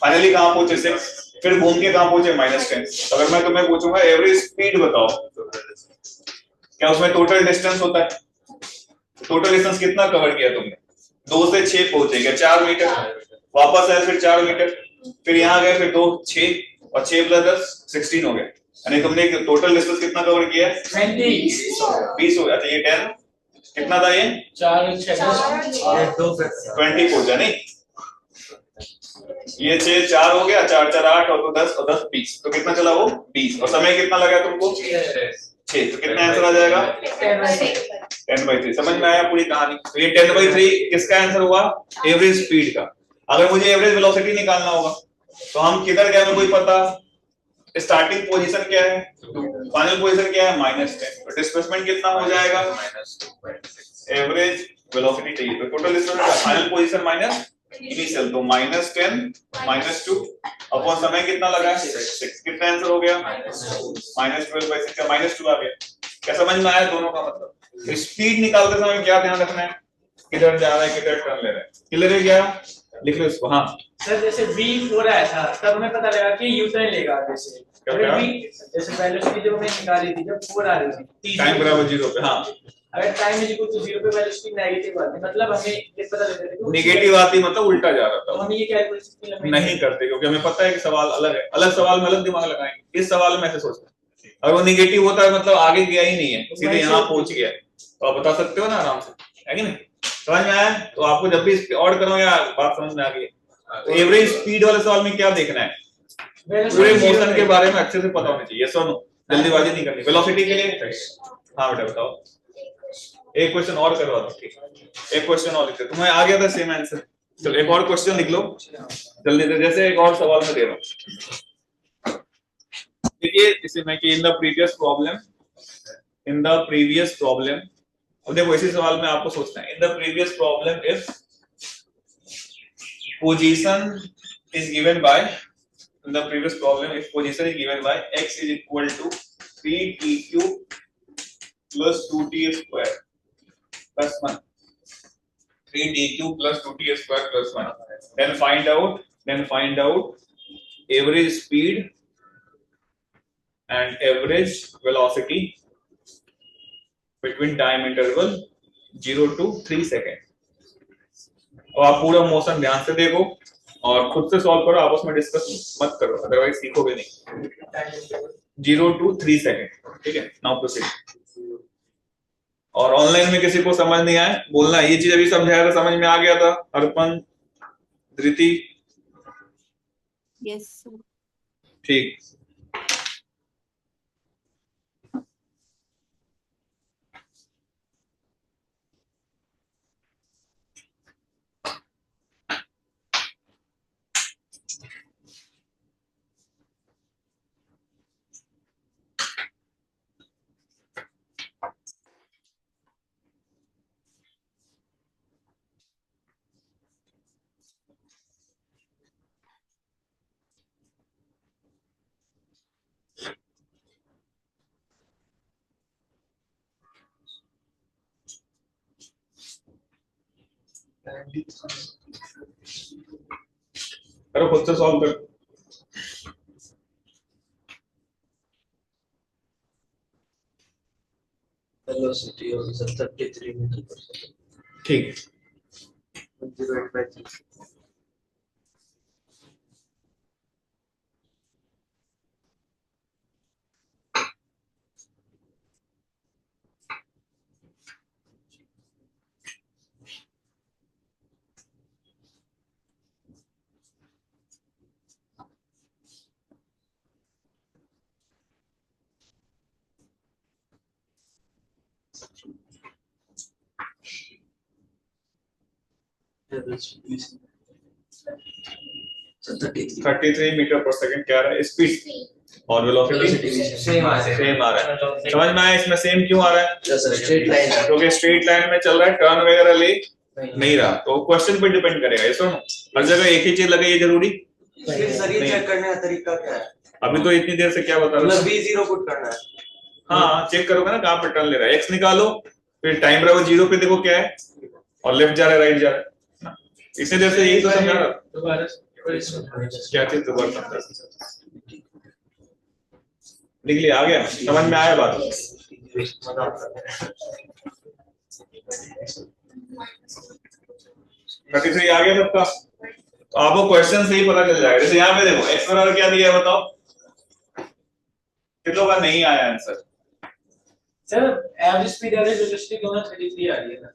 फाइनली कहाँ पहुंचे? 6, फिर घूम के कहाँ पहुंचे? -10। अगर मैं तुम्हें पूछूंगा एवरेज स्पीड बताओ, क्या उसमें टोटल डिस्टेंस होता है? टोटल डिस्टेंस कितना कवर किया तुमने? 2 से 6 पहुंचे, क्या 4 मीटर? वापस आए, फिर 4 मीटर, फिर यहाँ गए, फिर 2 6 और 6 प्लस 10 16 हो गए। यानी तुमने टोटल डिस्टेंस कितना कवर किया? 20 हो गया। अच्छा, ये 10 कितना था? ये 4 20 पहुंचा नहीं? ये 6 4 हो गया, 4 4 8 और 10 और 10 20, तो कितना चला वो? 20। और समय कितना लगा तुमको? 6। तो कितना आंसर आ जाएगा? 10/3। समझ में आया पूरी कहानी? तो ये 10/3 किसका आंसर हुआ? एवरेज स्पीड का। अगर मुझे एवरेज वेलोसिटी निकालना होगा तो हम किधर गए, हमें कोई पता? स्टार्टिंग पोजीशन क्या है, फाइनल पोजीशन क्या है? -10। तो डिस्प्लेसमेंट कितना हो जाएगा? एवरेज वेलोसिटी चाहिए तो total displacement final position minus initial, तो -10 -2 अपॉन समय कितना लगा है? 6। कितना आंसर हो गया? -12/6 का -2 आ गया। क्या समझ में आया दोनों का मतलब? स्पीड निकालते समय क्या ध्यान रखना है? किधर जा रहा है, किधर टर्न ले रहा है। क्लियर है क्या? लिख लो इसको। हाँ सर, जैसे v4 आया था तब हमें पता लगा कि यू टर्न लेगा आगे से। क्या? जैसे वेलोसिटी जब हमने निकाली थी, जब 4 आ रही थी, टाइम बराबर 0 पे। हाँ, अगर टाइम इज इक्वल टू 0 पे वेलोसिटी नेगेटिव आती, मतलब हमें ये पता लग जाता है नेगेटिव आती मतलब उल्टा जा रहा तो था। हम ये कैलकुलेशन नहीं करते क्योंकि हमें पता है कि सवाल अलग है, अलग सवाल में अलग दिमाग लगाएंगे। इस सवाल में ऐसे सोचते हैं, अगर वो नेगेटिव होता है मतलब आगे गया ही नहीं है, सीधे यहाँ पहुंच गया, तो आप बता सकते हो ना आराम से, है कि नहीं? समझ में आया? तो आपको जब भी और करो या बात समझ में आ गई? तो एवरेज स्पीड वाले सवाल में क्या देखना है? पूरे मोशन के बारे में अच्छे से पता होना चाहिए। सो नो, जल्दीबाजी नहीं करनी। वेलोसिटी के लिए हाँ बेटा बताओ, एक क्वेश्चन और करवा दो। ठीक, एक क्वेश्चन और लिखते, तुम्हें आ गया था सेम आंसर। चलो एक और क्वेश्चन लिख लो जल्दी से, जैसे एक और सवाल में दे रहा हूं। देखिए इसे मैं कि इन द प्रीवियस प्रॉब्लम, अब देखो इसी सवाल में आपको सोचना है। In the previous problem if position is given by, in the previous problem if position is given by x is equal to 3tq plus 2t square plus 1, 3tq plus 2t square plus 1, then find out average speed and average velocity between time interval 0 to 3 second. अब आप पूरा मोशन ध्यान से देखो और खुद से सॉल्व करो, आपस में डिस्कस मत करो, अदरवाइज सीखोगे नहीं। 0 to 3 सेकेंड, ठीक है। Now proceed. और ऑनलाइन में किसी को समझ नहीं आया बोलना, ये चीज अभी समझाया था, समझ में आ गया था? अर्पण, धृति, Yes, sir. ठीक। करो खुद से सॉल्व कर। Velocity of 33 meter per second. ठीक, Divided by 3. Average speed. So 33 metre पर सेकंड क्या रहा है स्पीड, और वेलोसिटी सेम आ सेम आ रहा है। समझ में आया इसमें सेम क्यों आ रहा है? स्ट्रेट लाइन है। क्योंकि स्ट्रेट लाइन में चल रहा है, टर्न वगैरह ले नहीं रहा, तो क्वेश्चन पे डिपेंड करेगा। ये सुनो, हर जगह एक ही चीज लगे ये जरूरी फिर सर ये चेक करने का तरीका क्या है? अभी तो इतनी देर से क्या बता रहा मतलब हूं? b0 पुट करना है। हाँ चेक करोगे ना कहाँ पे टर्न ले रहा है, एक्स निकालो, फिर टाइम बराबर 0 पे देखो क्या है, और लेफ्ट जा रहा है राइट जा रहा है। इसी देर से यही तो समझा रहा दोबारा क्या चीज दोबारा समझा। निकली आ गया, समझ में आया बात? थर्टी थ्री आ गया सबका? तो आपको क्वेश्चन से ही पता चल जाएगा। जैसे यहाँ पे देखो एक्स बराबर क्या दिया है बताओ, कितनों का नहीं आया answer? Sir average speed average velocity दोनों 33 आ रही है ना?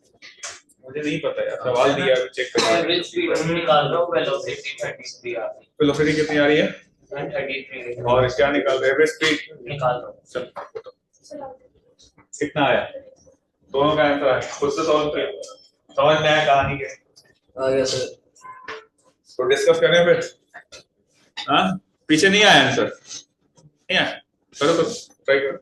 मुझे नहीं पता यार, सवाल दिया है चेक करो। एवरेज स्पीड निकाल रहा हूं, वेलोसिटी 33 आ रही वेलोसिटी कितनी आ रही है? है। 33 और क्या निकाल रहे? एवरेज स्पीड निकाल रहा हूं। चल कितना आया? दोनों का आंसर है, खुद से सॉल्व किया, समझ में आया कहानी के? आ गया सर। तो डिस्कस करें फिर। हाँ पीछे नहीं आया आंसर? नहीं आया? चलो तो ट्राई करो।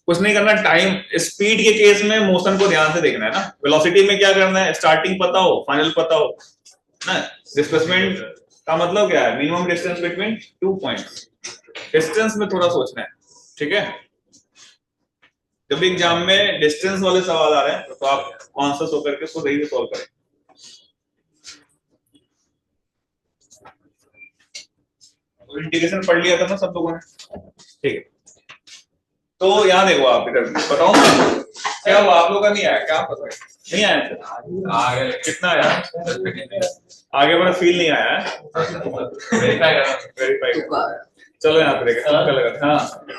कुछ नहीं करना, टाइम स्पीड के केस में मोशन को ध्यान से देखना है ना। वेलोसिटी में क्या करना है, स्टार्टिंग पता हो फाइनल पता हो ना। डिस्प्लेसमेंट का मतलब क्या है? Minimum distance between 2 points. Distance में थोड़ा सोचना है, ठीक है। जब भी एग्जाम में डिस्टेंस वाले सवाल आ रहे हैं तो आप कॉन्शियस होकर के उसको सही से सॉल्व करें। इंटीग्रेशन पढ़ लिया था ना सब लोगों ने, ठीक है। तो यहाँ देखो आप इधर बताओ क्या हुआ, आप लोगों का नहीं आया क्या? पता है नहीं आया था? आगे कितना आया? आगे बड़ा फील नहीं आया है, वेरीफाई चलो यहाँ पे देखें क्या लगा हाँ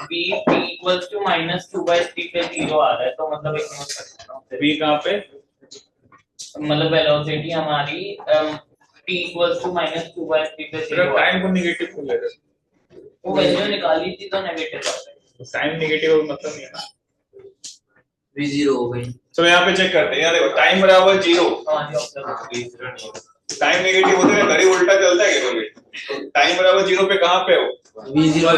v equals to -2 by 3 पे 0 आ रहा है तो मतलब इग्नोर कर सकता हूँ v कहाँ पे मतलब वेलोसिटी हमारी t equals to -2 by 3 पे 0 टाइम को निगेटिव क्यों ले रहे वो वैल्यू निकाली थी तो नेगेटिव आ हो टाइम निगेटिव मतलब नहीं है ना v0 हो गई चलो यहाँ पे चेक करते हैं यहाँ देखो टाइम बराबर 0 हाँ जी ऑब्जर्व टाइम नेगेटिव होते हैं घड़ी उल्टा चलता है कभी टाइम बराबर 0 पे कहाँ पे हो v0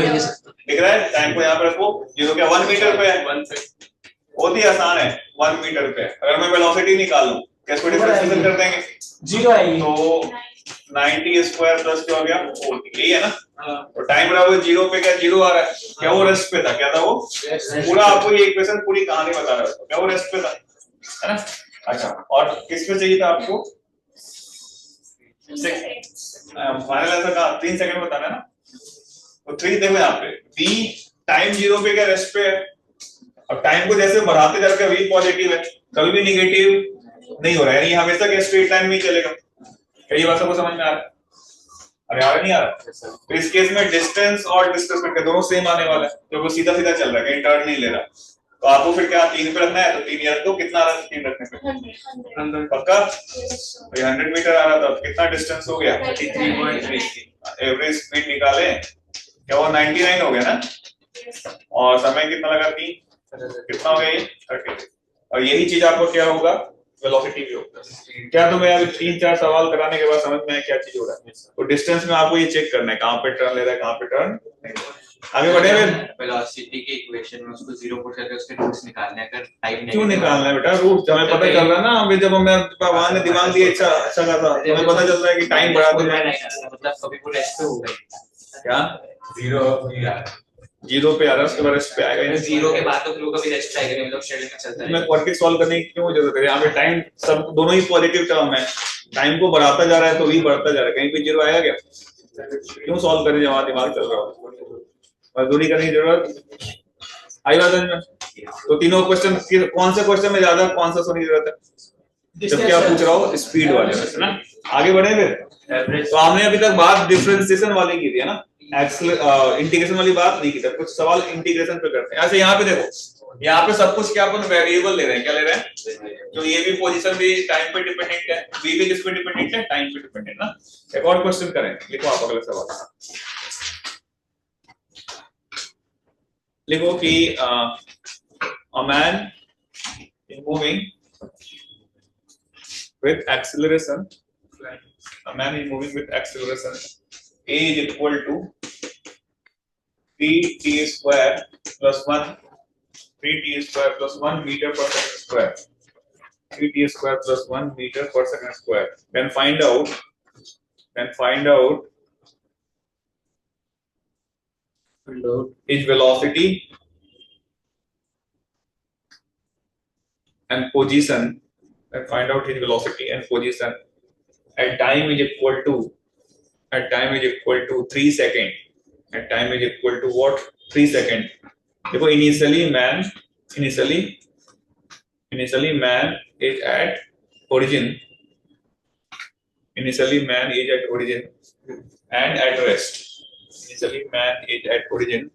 दिख रहा है टाइम को यहाँ पे रखो 0 क्या 1 मीटर पे है 1 से बहुत ही आसान है 1 मीटर पे अगर मैं वेलोसिटी निकालूं कैसे डिफरेंशिएशन कर देंगे 0 आएगी तो 90 स्क्वायर प्लस क्या हो गया 40 यही है ना तो टाइम बराबर 0 पे क्या 0 आ रहा है क्या वो रेस्ट पे था क्या था वो पूरा आपको ये इक्वेशन पूरी कहानी बता रहा है क्या वो रेस्ट पे था है ना अच्छा और किस पे चाहिए था आपको फाइनल आंसर का 3 सेकंड बताना है ना तो 3 देखो यहाँ पे v टाइम 0 पे क्या रेस्ट पे है अब टाइम को जैसे बढ़ाते जाकर v पॉजिटिव है कभी भी निगेटिव नहीं हो रहा है यानी हमेशा क्या स्ट्रेट लाइन में ही चलेगा क्या ये बात सबको समझ में आ रहा है अरे आ रहा नहीं आ रहा तो इस केस में डिस्टेंस और डिस्प्लेसमेंट दोनों सेम आने वाला है तो वो सीधा सीधा चल रहा है कहीं टर्न नहीं ले रहा तो आपको फिर क्या 3 पे रखना है तो 3 रख दो कितना आ रहा है 3 रखने पे 100. पक्का Yes. तो 100 मीटर आ रहा था कितना डिस्टेंस हो गया 33.3 एवरेज स्पीड निकाले क्या वो 99 हो गया ना Yes. और समय कितना लगा 3 कितना हो गया ये 30 और यही चीज आपको क्या होगा वेलोसिटी भी होगा क्या तुम्हें अभी 3-4 सवाल कराने के बाद समझ में आया क्या चीज हो रहा है तो डिस्टेंस में आपको ये चेक करना है कहाँ पे टर्न ले रहा है कहाँ पे टर्न नहीं ले रहा है आगे बढ़े फिर वेलोसिटी के इक्वेशन में उसको 0 पुट करके उसके रूट्स निकालने हैं अगर टाइम क्यों निकालना है बेटा रूट हमें पता चल रहा है ना अभी जब हमें भगवान ने दिमाग दिया अच्छा अच्छा खासा हमें पता चल रहा है कि टाइम बढ़ाते जाए मतलब कभी वो रेस्ट पे होगा क्या 0 पे आ रहा है उसके बाद रेस्ट पे आएगा ही 0 के बाद तो फ्लो कभी रेस्ट आएगा नहीं मतलब शेड्यूल में चलता मैं रहेगा क्वाड्रेटिक सॉल्व करने की क्यों जरूरत है यहाँ पे टाइम सब दोनों ही पॉजिटिव टर्म है टाइम को बढ़ाता जा रहा है तो भी बढ़ता जा रहा है कहीं पे 0 आएगा क्या क्यों सॉल्व करें जब वहां दिमाग चल रहा हो मजदूरी करने की जरूरत आई बात है तो तीनों क्वेश्चन कौन से क्वेश्चन में ज्यादा कौन सा सुनने की जरूरत है जब क्या पूछ रहा हो स्पीड वाले में है ना आगे बढ़े फिर तो हमने अभी तक बात डिफरेंशिएशन वाली की थी है ना इंटीग्रेशन वाली बात नहीं की थी कुछ सवाल इंटीग्रेशन पे करते हैं ऐसे यहाँ पे देखो यहाँ पे सब कुछ क्या अपन वेरिएबल ले रहे हैं क्या ले रहे हैं तो ये भी पोजीशन भी टाइम पे डिपेंडेंट है v भी किस पे डिपेंडेंट है टाइम पे डिपेंडेंट ना एक और क्वेश्चन करें लिखो आप अगला सवाल लिखो कि a man is moving with acceleration a man is moving with acceleration a is equal to 3t square plus 1 3t square plus 1 meter per second square 3t square plus 1 meter per second square then find out his velocity and position and find out his velocity and position at time is equal to 3 second at time is equal to what 3 second देखो initially man is at origin and at rest initially man is at origin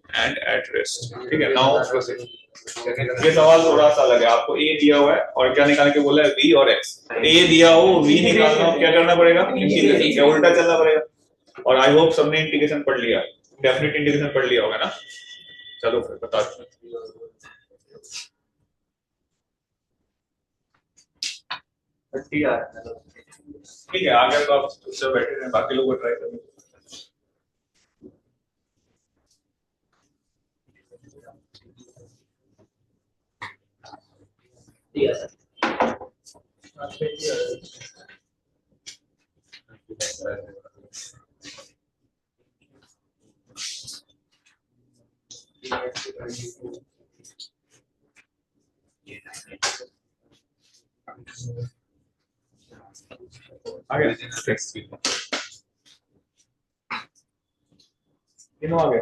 and at rest ठीक है now proceed ये सवाल थोड़ा सा अलग है आपको a दिया हुआ है और क्या निकालने के बोला है v और x a दिया हो v निकालना हो क्या करना पड़ेगा इंटीग्रेशन क्या उल्टा चलना पड़ेगा और आई होप सबने इंटीग्रेशन पढ़ लिया डेफिनेट इंटीग्रेशन पढ़ लिया होगा ना चलो फिर बता ठीक है आगे तो आप उससे बैठे हैं बाकी लोग ट्राई करेंगे आगे तीनों आगे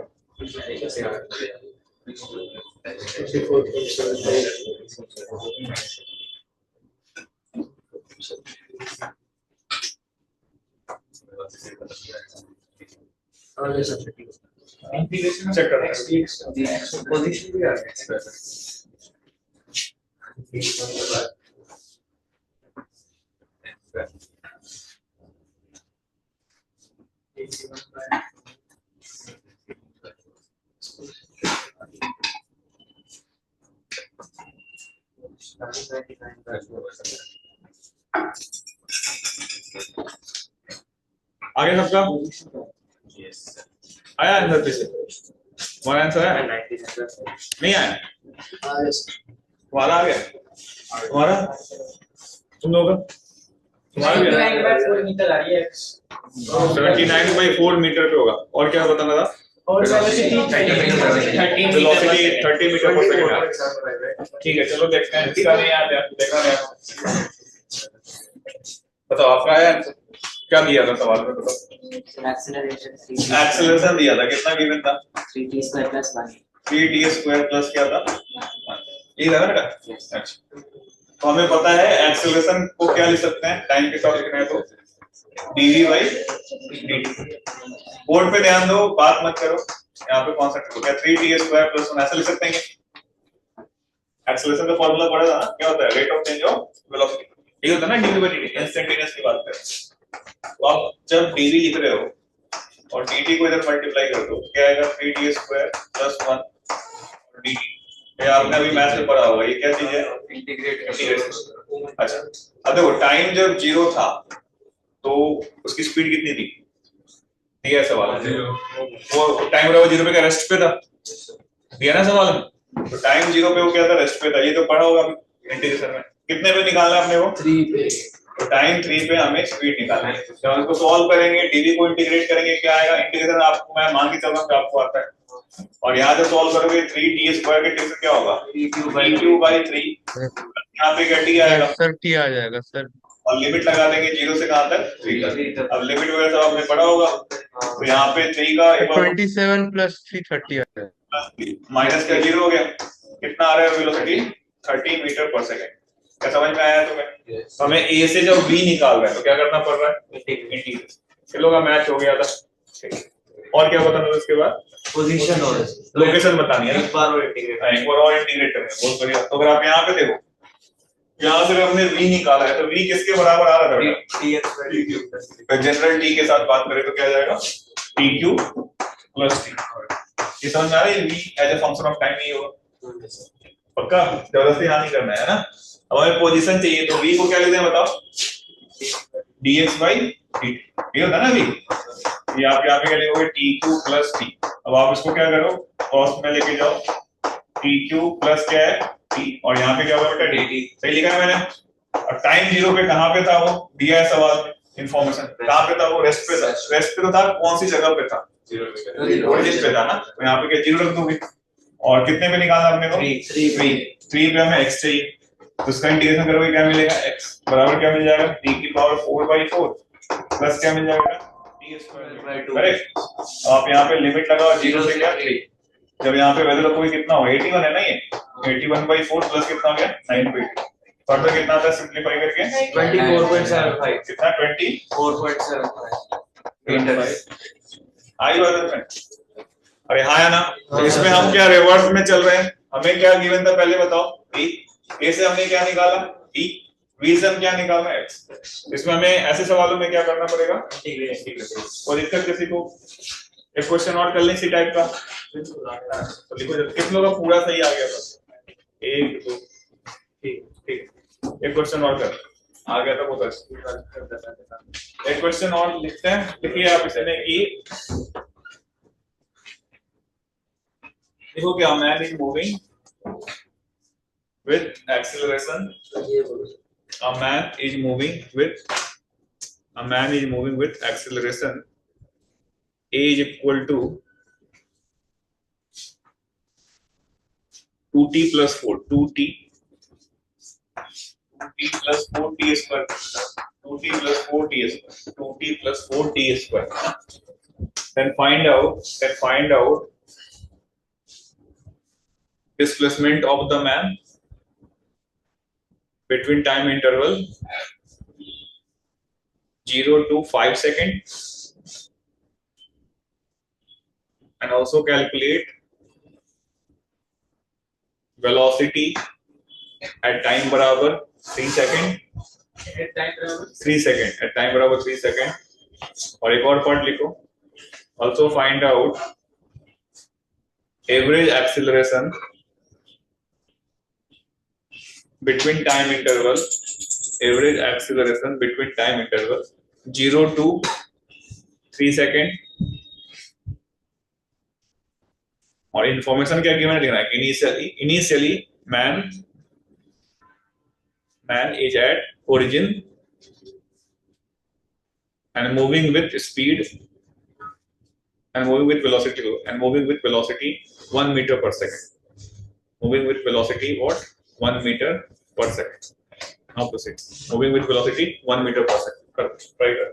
इंटीग्रेशन चेक करना है पोजीशन भी आ गया आगे सबका आया आंसर पे से तुम्हारा आंसर आया नहीं आया तुम्हारा आ गया तुम्हारा तुम लोग तुम्हारा भी आया 4 मीटर आ रही है 79/4 मीटर पे होगा और क्या बताना था और वेलोसिटी 30 वेलोसिटी 30 मीटर पर सेकंड ठीक है चलो देखते हैं इसका नहीं याद है देखा नहीं बताओ आपका आया क्या दिया था सवाल में बताओ एक्सेलरेशन दिया था कितना गिवन था 3t square plus 1 3t² plus क्या था ये था ना अच्छा तो हमें पता है एक्सेलरेशन को क्या लिख सकते हैं टाइम के साथ लिखना है तो dv/dt बोर्ड पे ध्यान दो बात मत करो यहाँ पे कॉन्सेप्ट को क्या 3t² प्लस 1 ऐसा लिख सकते हैं एक्सेलरेशन का फार्मूला पढ़ा था ना क्या होता है rate of change of velocity ये होता है ना dv/dt इंस्टेंटेनियस की बात करें तो आप जब dv लिख रहे हो और dt को इधर मल्टीप्लाई कर दो क्या आएगा 3t² प्लस 1 और dt ये आपने अभी मैथ में पढ़ा होगा ये क्या चीज है इंटीग्रेशन अच्छा अब देखो टाइम जब 0 था तो उसकी स्पीड कितनी थी दिया है सवाल वो टाइम रहा 0 पे क्या रेस्ट पे था दिया ना सवाल में तो टाइम 0 पे वो क्या था रेस्ट पे था ये तो पढ़ा होगा इंटीग्रेशन में कितने पे निकालना है अपने को 3 पे तो टाइम 3 पे हमें स्पीड निकालना है जब इसको सॉल्व करेंगे डीवी को इंटीग्रेट करेंगे क्या आएगा इंटीग्रेशन आपको मैं मान के चल रहा हूं कि आपको आता है और यहां जब सॉल्व करोगे 3t² के इंटीग्रेशन क्या होगा 3q/3 यहां पे क्या t आएगा सर टी आ जाएगा सर और लिमिट लगा देंगे 0 से कहां तक 3 तक अब लिमिट वगैरह सब आपने पढ़ा होगा तो यहाँ पे 3 का 27 प्लस 330 आ जाएगा माइनस का 0 हो गया कितना आ रहा है वेलोसिटी 30 मीटर पर सेकंड क्या समझ में आया तुम्हें हमें a से जब b निकाल रहे हैं तो क्या करना पड़ रहा है इंटीग्रेट चलो का मैच हो गया था और क्या बताना था उसके बाद पोजीशन और लोकेशन बतानी है एक बार और इंटीग्रेट एक बार और इंटीग्रेट करना है बहुत बढ़िया तो अगर आप यहाँ पे देखो यहाँ से हमने v निकाला है तो v किसके बराबर आ रहा है बेटा जनरल t के साथ बात करें तो क्या जाएगा tq प्लस t ये समझ में आ रहा है v as a function of time नहीं होगा पक्का जबरदस्ती यहाँ नहीं करना है ना अब हमें पोजीशन चाहिए तो v को क्या लिखते हैं बताओ dx/dt ये होता है ना v ये आप यहाँ पे क्या लिखोगे tq प्लस t अब आप इसको क्या करो कॉस में लेके जाओ tq प्लस क्या है t और यहाँ पे क्या होगा बेटा dt सही लिखा है मैंने और टाइम 0 पे कहाँ पे था वो दिया है सवाल में इंफॉर्मेशन कहाँ पे था वो रेस्ट पे तो था कौन सी जगह पे था ओरिजिन पे था ना तो यहाँ पे क्या 0 रख दोगे और कितने पे निकालना अपने को 3 पे हमें x चाहिए तो इसका इंटीग्रेशन करोगे क्या मिलेगा x बराबर क्या मिल जाएगा t की पावर 4/4 प्लस क्या मिल जाएगा t² करेक्ट आप यहाँ पे लिमिट लगाओ 0 से क्या 3 जब यहाँ पे वैल्यू रखोगे कितना होगा 81 है ना ये 81/4 प्लस कितना हो गया 9/8 फर्दर कितना था सिंपलीफाई करके 24.75 कितना 24.75 आई बात है अरे हाँ है ना तो इसमें हम क्या रिवर्स में चल रहे हैं हमें क्या गिवन था पहले बताओ t a से हमने क्या निकाला t v से हम क्या निकालना है x इसमें हमें ऐसे सवालों में क्या करना पड़ेगा और दिक्कत किसी को एक क्वेश्चन और कर लें इसी टाइप का तो लिखो जब कितनों का पूरा सही आ गया था 1 2 ठीक ठीक एक क्वेश्चन और कर आ गया था बहुत अच्छा एक क्वेश्चन और लिखते हैं लिखिए आप इसने कि देखो क्या man is moving with acceleration a man is moving with acceleration a is equal to 2t plus 4 2t plus 4t square 2t plus 4t square 2t plus 4t square then find out displacement of the man between time interval 0 to 5 seconds and also calculate velocity at time बराबर 3 सेकंड, 3 सेकंड at time बराबर 3 सेकंड। और एक और पार्ट लिखो, also find out average acceleration between time interval, average acceleration between time interval 0 to 3 second. और इंफॉर्मेशन क्या गिवन लिखना है, initially man is at origin and moving with speed and moving with velocity 1 meter per second, moving with velocity what 1 meter per second। now proceed, moving with velocity 1 meter per second, try कर।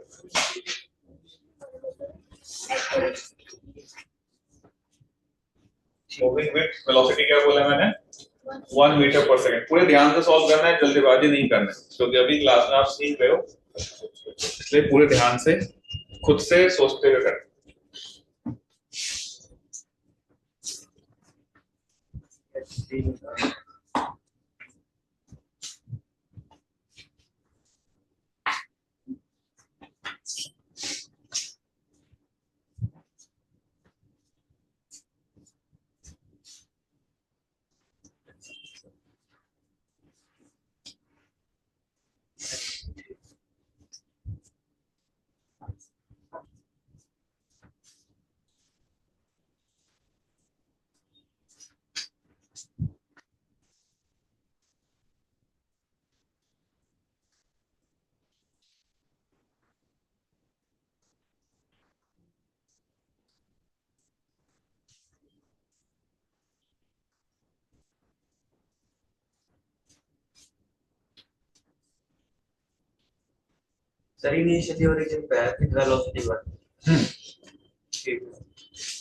मूविंग विद वेलोसिटी क्या बोला मैंने, 1 मीटर पर सेकंड। पूरे ध्यान से सॉल्व करना है, जल्दीबाजी नहीं करना है, क्योंकि अभी क्लास में आप सीख रहे हो, इसलिए पूरे ध्यान से खुद से सोचते हुए करना। Sir, initially origin पे है, फिर velocity बढ़। ठीक है।